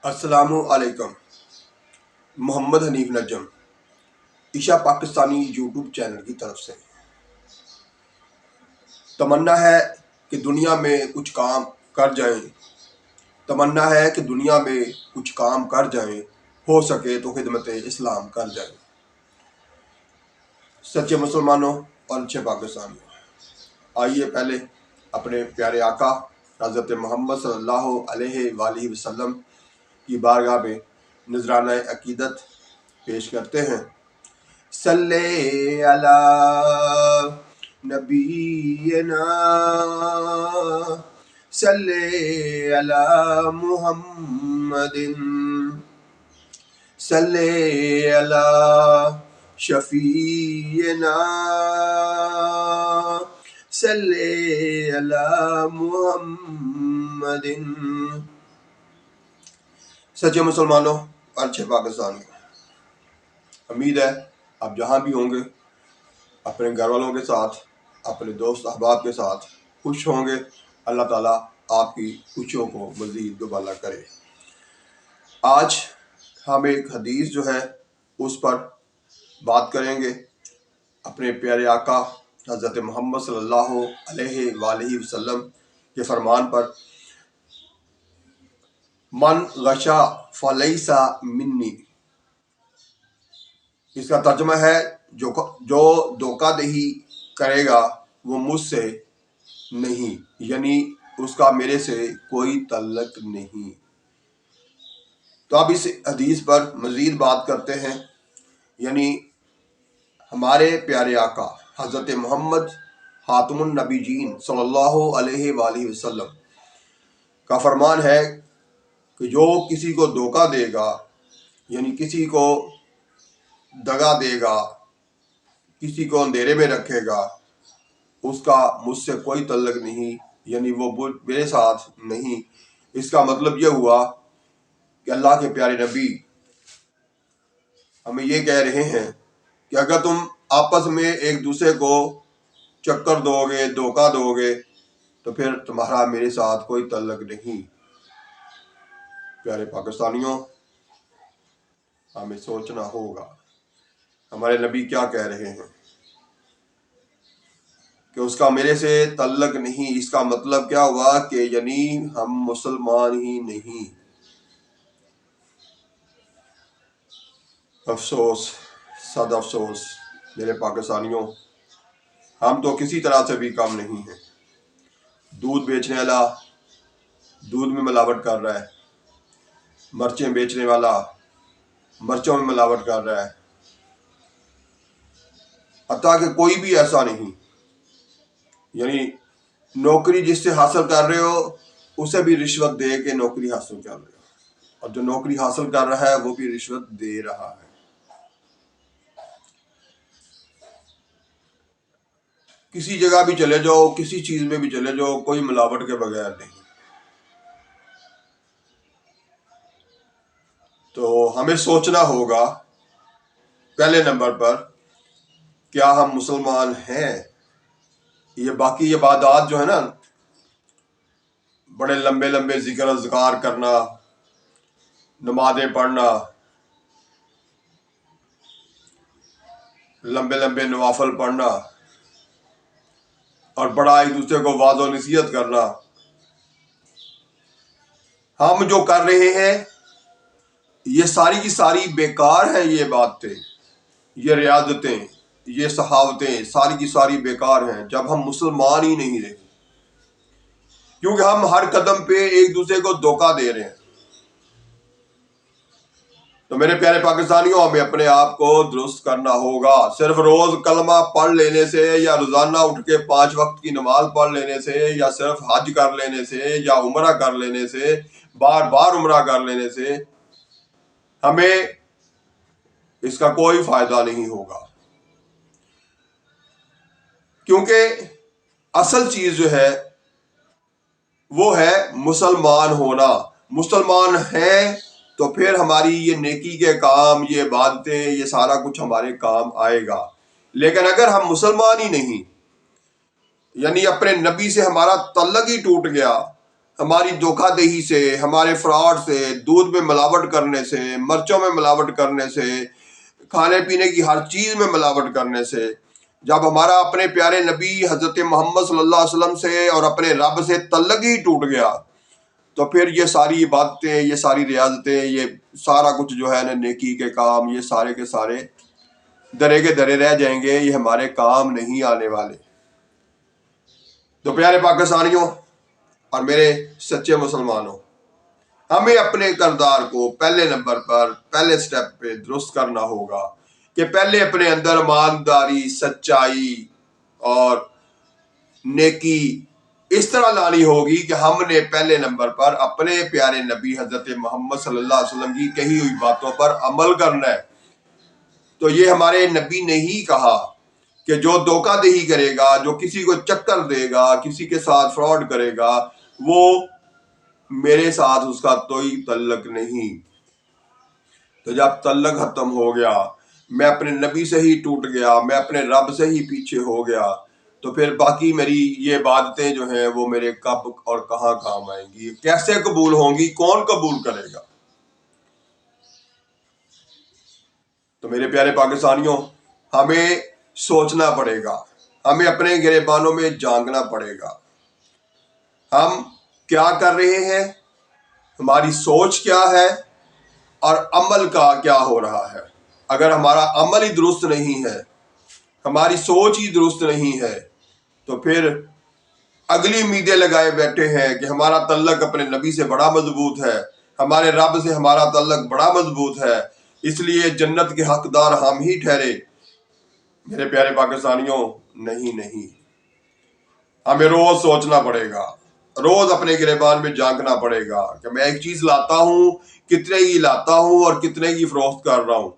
السلام علیکم۔ محمد حنیف نجم عشا Pakistani YouTube channel کی طرف سے تمنا ہے کہ دنیا میں کچھ کام کر جائیں ہو سکے تو خدمت اسلام کر جائیں۔ سچے مسلمانوں اور اچھے پاکستانیوں، آئیے پہلے اپنے پیارے آقا حضرت محمد صلی اللہ علیہ وآلہ وسلم کی بارگاہ میں نذرانہ عقیدت پیش کرتے ہیں۔ صلی علی نبینا صلی علی محمد صلی علی شفیعنا صلی علی محمد۔ سچے مسلمانوں اور اچھے پاکستانیوں، امید ہے آپ جہاں بھی ہوں گے اپنے گھر والوں کے ساتھ، اپنے دوست احباب کے ساتھ خوش ہوں گے۔ اللہ تعالیٰ آپ کی خوشیوں کو مزید دوبالا کرے۔ آج ہم ایک حدیث جو ہے اس پر بات کریں گے، اپنے پیارے آقا حضرت محمد صلی اللہ علیہ وآلہ وسلم کے فرمان پر، من غشا فلیس منی۔ اس کا ترجمہ ہے جو دھوکہ دہی کرے گا وہ مجھ سے نہیں، یعنی اس کا میرے سے کوئی تعلق نہیں۔ تو اب اس حدیث پر مزید بات کرتے ہیں، یعنی ہمارے پیارے آقا حضرت محمد خاتم النبیین صلی اللہ علیہ وآلہ وسلم کا فرمان ہے کہ جو کسی کو دھوکہ دے گا، یعنی کسی کو دغا دے گا، کسی کو اندھیرے میں رکھے گا، اس کا مجھ سے کوئی تعلق نہیں، یعنی وہ میرے ساتھ نہیں۔ اس کا مطلب یہ ہوا کہ اللہ کے پیارے نبی ہمیں یہ کہہ رہے ہیں کہ اگر تم آپس میں ایک دوسرے کو چکر دو گے، دھوکہ دو گے، تو پھر تمہارا میرے ساتھ کوئی تعلق نہیں۔ پیارے پاکستانیوں، ہمیں سوچنا ہوگا ہمارے نبی کیا کہہ رہے ہیں کہ اس کا میرے سے تعلق نہیں۔ اس کا مطلب کیا ہوا کہ یعنی ہم مسلمان ہی نہیں۔ افسوس، صد افسوس میرے پاکستانیوں، ہم تو کسی طرح سے بھی کم نہیں ہیں۔ دودھ بیچنے والا دودھ میں ملاوٹ کر رہا ہے، مرچیں بیچنے والا مرچوں میں ملاوٹ کر رہا ہے، حتیٰ کہ کوئی بھی ایسا نہیں، یعنی نوکری جس سے حاصل کر رہے ہو اسے بھی رشوت دے کے نوکری حاصل کر رہے ہو، اور جو نوکری حاصل کر رہا ہے وہ بھی رشوت دے رہا ہے۔ کسی جگہ بھی چلے جاؤ، کسی چیز میں بھی چلے جاؤ، کوئی ملاوٹ کے بغیر نہیں۔ تو ہمیں سوچنا ہوگا پہلے نمبر پر، کیا ہم مسلمان ہیں؟ یہ باقی عبادات جو ہے نا، بڑے لمبے لمبے ذکر اذکار کرنا، نمازیں پڑھنا، لمبے لمبے نوافل پڑھنا، اور بڑا ایک دوسرے کو وعظ و نصیحت کرنا، ہم جو کر رہے ہیں یہ ساری کی ساری بیکار ہیں۔ یہ باتیں، یہ ریاضتیں، یہ صحاوتیں ساری کی ساری بیکار ہیں جب ہم مسلمان ہی نہیں رہے، کیونکہ ہم ہر قدم پہ ایک دوسرے کو دھوکہ دے رہے ہیں۔ تو میرے پیارے پاکستانیوں، ہمیں اپنے آپ کو درست کرنا ہوگا۔ صرف روز کلمہ پڑھ لینے سے، یا روزانہ اٹھ کے 5 وقت کی نماز پڑھ لینے سے، یا صرف حج کر لینے سے، یا عمرہ کر لینے سے، بار بار عمرہ کر لینے سے ہمیں اس کا کوئی فائدہ نہیں ہوگا، کیونکہ اصل چیز جو ہے وہ ہے مسلمان ہونا۔ مسلمان ہیں تو پھر ہماری یہ نیکی کے کام، یہ عبادتیں، یہ سارا کچھ ہمارے کام آئے گا۔ لیکن اگر ہم مسلمان ہی نہیں، یعنی اپنے نبی سے ہمارا تعلق ہی ٹوٹ گیا، ہماری دھوکہ دہی سے، ہمارے فراڈ سے، دودھ میں ملاوٹ کرنے سے، مرچوں میں ملاوٹ کرنے سے، کھانے پینے کی ہر چیز میں ملاوٹ کرنے سے، جب ہمارا اپنے پیارے نبی حضرت محمد صلی اللہ علیہ وسلم سے اور اپنے رب سے تعلق ہی ٹوٹ گیا، تو پھر یہ ساری عبادتیں، یہ ساری ریاضتیں، یہ سارا کچھ جو ہے نا نیکی کے کام، یہ سارے کے سارے درے کے درے رہ جائیں گے، یہ ہمارے کام نہیں آنے والے۔ تو پیارے پاکستانیوں اور میرے سچے مسلمانوں، ہمیں اپنے کردار کو پہلے نمبر پر، پہلے سٹیپ پہ درست کرنا ہوگا کہ پہلے اپنے اندر ایمانداری، سچائی اور نیکی اس طرح لانی ہوگی کہ ہم نے پہلے نمبر پر اپنے پیارے نبی حضرت محمد صلی اللہ علیہ وسلم کی کہی ہوئی باتوں پر عمل کرنا ہے۔ تو یہ ہمارے نبی نے ہی کہا کہ جو دھوکہ دہی کرے گا، جو کسی کو چکر دے گا، کسی کے ساتھ فراڈ کرے گا، وہ میرے ساتھ اس کا کوئی تعلق نہیں۔ تو جب تعلق ختم ہو گیا، میں اپنے نبی سے ہی ٹوٹ گیا، میں اپنے رب سے ہی پیچھے ہو گیا، تو پھر باقی میری یہ عبادتیں جو ہیں وہ میرے کب اور کہاں کام آئیں گی، کیسے قبول ہوں گی، کون قبول کرے گا؟ تو میرے پیارے پاکستانیوں، ہمیں سوچنا پڑے گا، ہمیں اپنے گریبانوں میں جھانکنا پڑے گا، ہم کیا کر رہے ہیں، ہماری سوچ کیا ہے، اور عمل کا کیا ہو رہا ہے۔ اگر ہمارا عمل ہی درست نہیں ہے، ہماری سوچ ہی درست نہیں ہے، تو پھر اگلی امیدیں لگائے بیٹھے ہیں کہ ہمارا تعلق اپنے نبی سے بڑا مضبوط ہے، ہمارے رب سے ہمارا تعلق بڑا مضبوط ہے، اس لیے جنت کے حقدار ہم ہی ٹھہرے۔ میرے پیارے پاکستانیوں، نہیں، ہمیں روز سوچنا پڑے گا، روز اپنے گریبان میں جھانکنا پڑے گا کہ میں ایک چیز لاتا ہوں، کتنے کی لاتا ہوں اور کتنے کی فروخت کر رہا ہوں،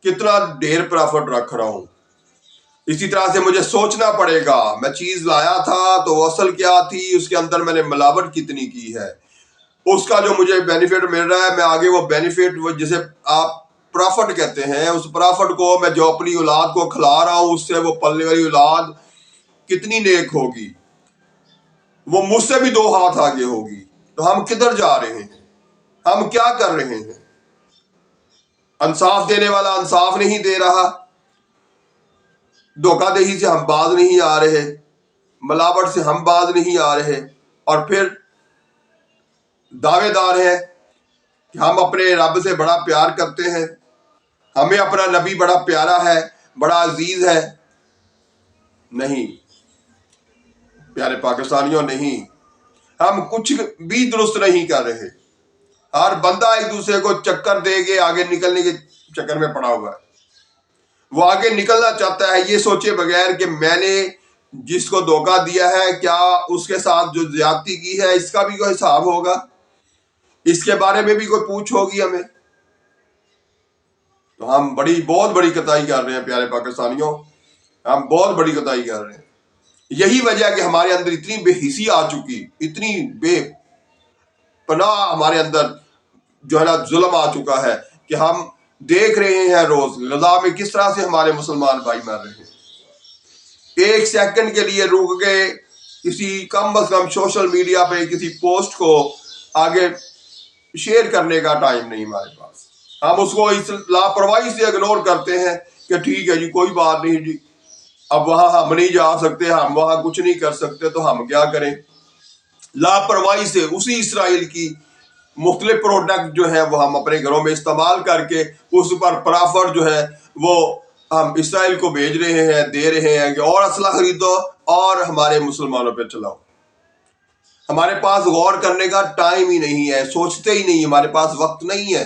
کتنا ڈھیر پرافٹ رکھ رہا ہوں۔ اسی طرح سے مجھے سوچنا پڑے گا، میں چیز لایا تھا تو وہ اصل کیا تھی، اس کے اندر میں نے ملاوٹ کتنی کی ہے، اس کا جو مجھے بینیفٹ مل رہا ہے، میں آگے وہ بینیفٹ، جسے آپ پرافٹ کہتے ہیں، اس پرافٹ کو میں جو اپنی اولاد کو کھلا رہا ہوں، اس سے وہ پلنے والی اولاد کتنی نیک ہوگی، وہ مجھ سے بھی 2 ہاتھ آگے ہوگی۔ تو ہم کدھر جا رہے ہیں، ہم کیا کر رہے ہیں؟ انصاف دینے والا انصاف نہیں دے رہا، دھوکہ دہی سے ہم باز نہیں آ رہے، ملاوٹ سے ہم باز نہیں آ رہے، اور پھر دعوے دار ہیں کہ ہم اپنے رب سے بڑا پیار کرتے ہیں، ہمیں اپنا نبی بڑا پیارا ہے، بڑا عزیز ہے۔ نہیں پیارے پاکستانیوں، نہیں، ہم کچھ بھی درست نہیں کر رہے۔ ہر بندہ ایک دوسرے کو چکر دے کے آگے نکلنے کے چکر میں پڑا ہوا ہے، وہ آگے نکلنا چاہتا ہے یہ سوچے بغیر کہ میں نے جس کو دھوکہ دیا ہے، کیا اس کے ساتھ جو زیادتی کی ہے اس کا بھی کوئی حساب ہوگا، اس کے بارے میں بھی کوئی پوچھ ہوگی ہمیں۔ تو ہم بہت بڑی کوتاہی کر رہے ہیں پیارے پاکستانیوں، ہم بہت بڑی کوتاہی کر رہے ہیں۔ یہی وجہ ہے کہ ہمارے اندر اتنی بے حسی آ چکی، اتنی بے پناہ ہمارے اندر جو ہے نا ظلم آ چکا ہے کہ ہم دیکھ رہے ہیں روز غزہ میں کس طرح سے ہمارے مسلمان بھائی مر رہے ہیں۔ ایک سیکنڈ کے لیے رک گئے، کسی کم از کم سوشل میڈیا پہ کسی پوسٹ کو آگے شیئر کرنے کا ٹائم نہیں ہمارے پاس، ہم اس کو اس لاپرواہی سے اگنور کرتے ہیں کہ ٹھیک ہے جی، کوئی بات نہیں جی، اب وہاں ہم نہیں جا سکتے، ہم وہاں کچھ نہیں کر سکتے، تو ہم کیا کریں؟ لاپرواہی سے اسی اسرائیل کی مختلف پروڈکٹ جو ہے وہ ہم اپنے گھروں میں استعمال کر کے اس پر پرافٹ جو ہے وہ ہم اسرائیل کو بھیج رہے ہیں، دے رہے ہیں کہ اور اسلحہ خریدو اور ہمارے مسلمانوں پہ چلاؤ۔ ہمارے پاس غور کرنے کا ٹائم ہی نہیں ہے، سوچتے ہی نہیں، ہمارے پاس وقت نہیں ہے،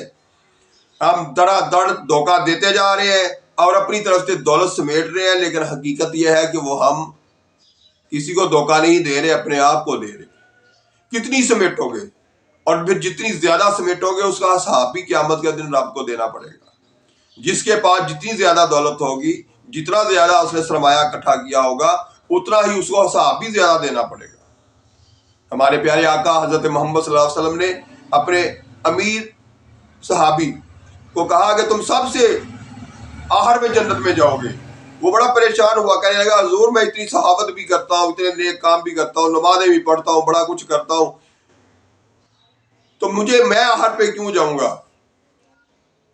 ہم دڑا دڑ دھوکہ دیتے جا رہے ہیں اور اپنی طرف سے دولت سمیٹ رہے ہیں، لیکن حقیقت یہ ہے کہ وہ ہم کسی کو دھوکہ نہیں دے رہے، اپنے آپ کو دے رہے۔ کتنی سمیٹو گے، اور پھر جتنی زیادہ سمیٹو گے اس کا حساب بھی قیامت کے دن رب کو دینا پڑے گا۔ جس کے پاس جتنی زیادہ دولت ہوگی، جتنا زیادہ اس نے سرمایہ اکٹھا کیا ہوگا، اتنا ہی اس کو حساب بھی زیادہ دینا پڑے گا۔ ہمارے پیارے آقا حضرت محمد صلی اللہ علیہ وسلم نے اپنے امیر صحابی کو کہا کہ تم سب سے آخر میں جنت میں جاؤ گے۔ وہ بڑا پریشان ہوا، کہنے لگا حضور میں اتنی صحابت بھی کرتا ہوں، اتنے نیک کام بھی کرتا ہوں، نمازیں بھی پڑھتا ہوں، بڑا کچھ کرتا ہوں، تو میں آہٹ پہ کیوں جاؤں گا؟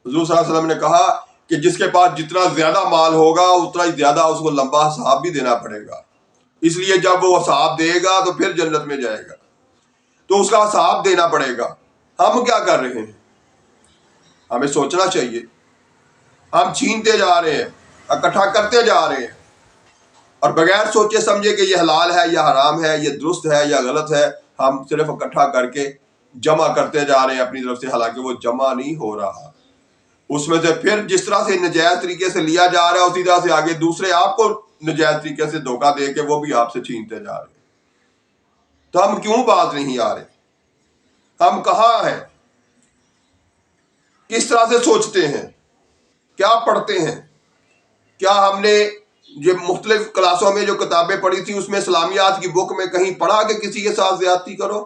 حضور صلی اللہ علیہ وسلم نے کہا کہ جس کے پاس جتنا زیادہ مال ہوگا اتنا ہی زیادہ اس کو لمبا حساب بھی دینا پڑے گا، اس لیے جب وہ حساب دے گا تو پھر جنت میں جائے گا، تو اس کا حساب دینا پڑے گا۔ ہم کیا کر رہے ہیں؟ ہمیں سوچنا چاہیے۔ ہم چھینتے جا رہے ہیں، اکٹھا کرتے جا رہے ہیں، اور بغیر سوچے سمجھے کہ یہ حلال ہے یا حرام ہے، یہ درست ہے یا غلط ہے، ہم صرف اکٹھا کر کے جمع کرتے جا رہے ہیں اپنی طرف سے، حالانکہ وہ جمع نہیں ہو رہا۔ اس میں سے پھر جس طرح سے نجائز طریقے سے لیا جا رہا ہے، اسی طرح سے آگے دوسرے آپ کو نجائز طریقے سے دھوکہ دے کے وہ بھی آپ سے چھینتے جا رہے ہیں۔ تو ہم کیوں باز نہیں آ رہے؟ ہم کہاں ہیں؟ کس طرح سے سوچتے ہیں؟ کیا پڑھتے ہیں؟ کیا ہم نے یہ مختلف کلاسوں میں جو کتابیں پڑھی تھی اس میں اسلامیات کی بک میں کہیں پڑھا کہ کسی کے ساتھ زیادتی کرو؟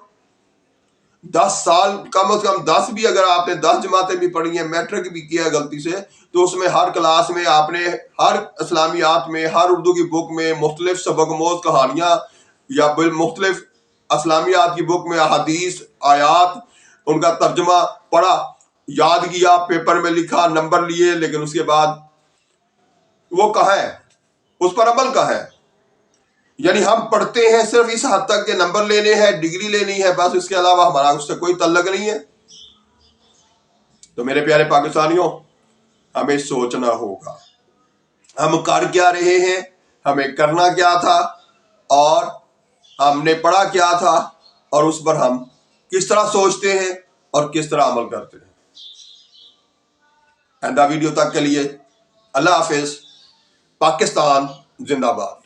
10 سال کم از کم 10 بھی، اگر آپ نے 10 جماعتیں بھی پڑھی ہیں، میٹرک بھی کیا غلطی سے، تو اس میں ہر کلاس میں آپ نے ہر اسلامیات میں، ہر اردو کی بک میں مختلف سبق موز کہانیاں یا مختلف اسلامیات کی بک میں احادیث، آیات، ان کا ترجمہ پڑھا، یاد کیا، پیپر میں لکھا، نمبر لیے، لیکن اس کے بعد وہ کہاں ہے؟ اس پر عمل کہاں ہے؟ یعنی ہم پڑھتے ہیں صرف اس حد تک کہ نمبر لینے ہیں، ڈگری لینی ہے، بس اس کے علاوہ ہمارا اس سے کوئی تعلق نہیں ہے۔ تو میرے پیارے پاکستانیوں، ہمیں سوچنا ہوگا ہم کر کیا رہے ہیں، ہمیں کرنا کیا تھا، اور ہم نے پڑھا کیا تھا، اور اس پر ہم کس طرح سوچتے ہیں اور کس طرح عمل کرتے ہیں۔ آئندہ ویڈیو تک کے لیے اللہ حافظ۔ پاکستان زندہ باد۔